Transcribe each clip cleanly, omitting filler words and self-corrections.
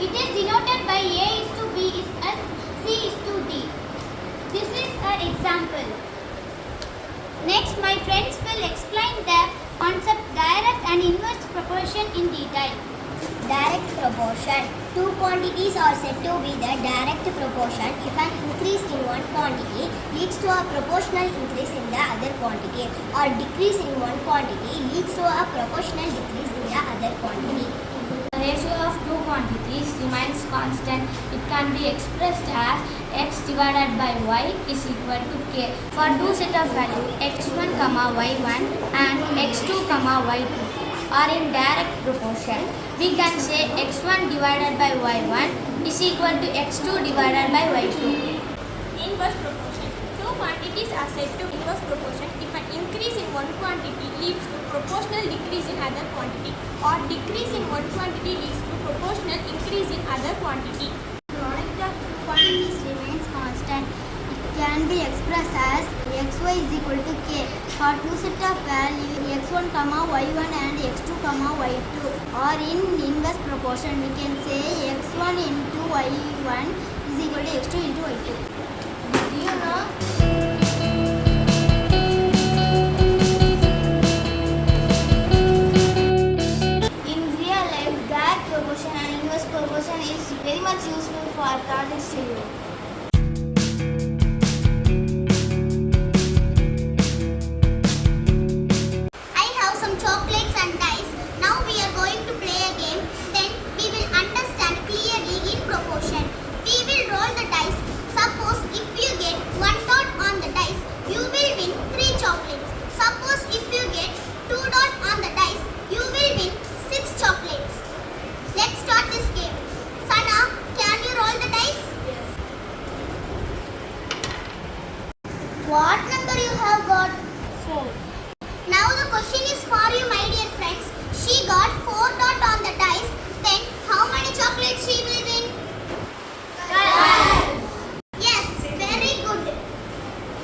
It is denoted by A is to B is as C is to D. This is an example. Next, my friends will explain the concept direct and inverse proportion in detail. Direct proportion. Two quantities are said to be the direct proportion if an increase in one quantity leads to a proportional increase in the other quantity, or decrease in one quantity leads to a proportional decrease in the other quantity. The ratio of two quantities remains constant. It can be expressed as x divided by y is equal to k for two set of values x1, y1 and x2, y2. Or in direct proportion, we can say x1 divided by y1 is equal to x2 divided by y2. Inverse proportion. Two quantities are said to inverse proportion if an increase in one quantity leads to proportional decrease in other quantity, or decrease in one quantity leads to proportional increase in other quantity. Product of quantities remains constant. It can be expressed as xy is equal to k for two set of values x1, y1 and x2, y2. Or in inverse proportion, we can say x1 into y1 is equal to x2 into y2. Do you know? In real life, direct proportion and inverse proportion is very much useful for projects to you. I have some chocolates and dice. Now we are going to play a game. Then we will understand clearly in proportion. We will roll the dice. Suppose if you get one dot on the dice, you will win 3 chocolates. Suppose if you get 2 dot on the dice, you will win 6 chocolates. Let's start this game. Sana, can you roll the dice? Yes. What number you have got? 4. Now the question is for you, my dear friends. She got 4 dot on the dice. Then how many chocolates she will win? 12. Yes, very good.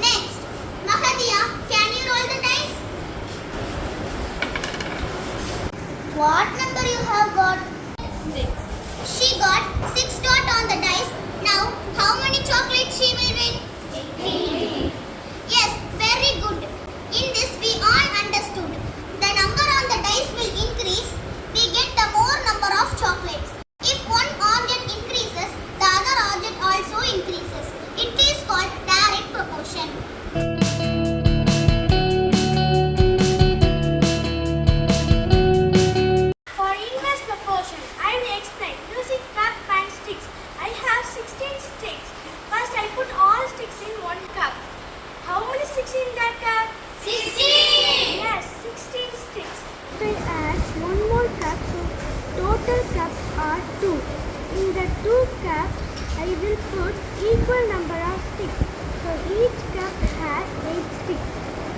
Next, Mahadia, can you roll the dice? What number you have got? 6. She got 6 dot on the dice. Now, how many chocolates she will win? 18. Yes, very good. In this we all understood. The number on the dice will increase. We get the more number of chocolates. If one object increases, the other object also increases. It is called direct proportion. For inverse proportion, I will explain using cup and sticks. I have 16 sticks. First I put all sticks in one cup. How many sticks in that cup? 16! Yes, 16 sticks. I add one more cup, so total cups are 2. In the 2 cups, I will put equal number of sticks. So each cup has 8 sticks.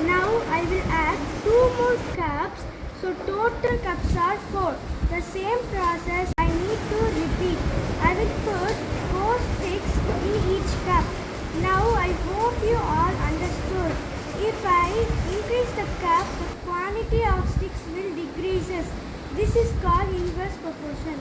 Now I will add 2 more cups, so total cups are 4. The same process I need to repeat. I will put 4 sticks in each cup. Now I hope you all understood. If I increase the cup, the quantity of sticks will decreases. This is called inverse proportion.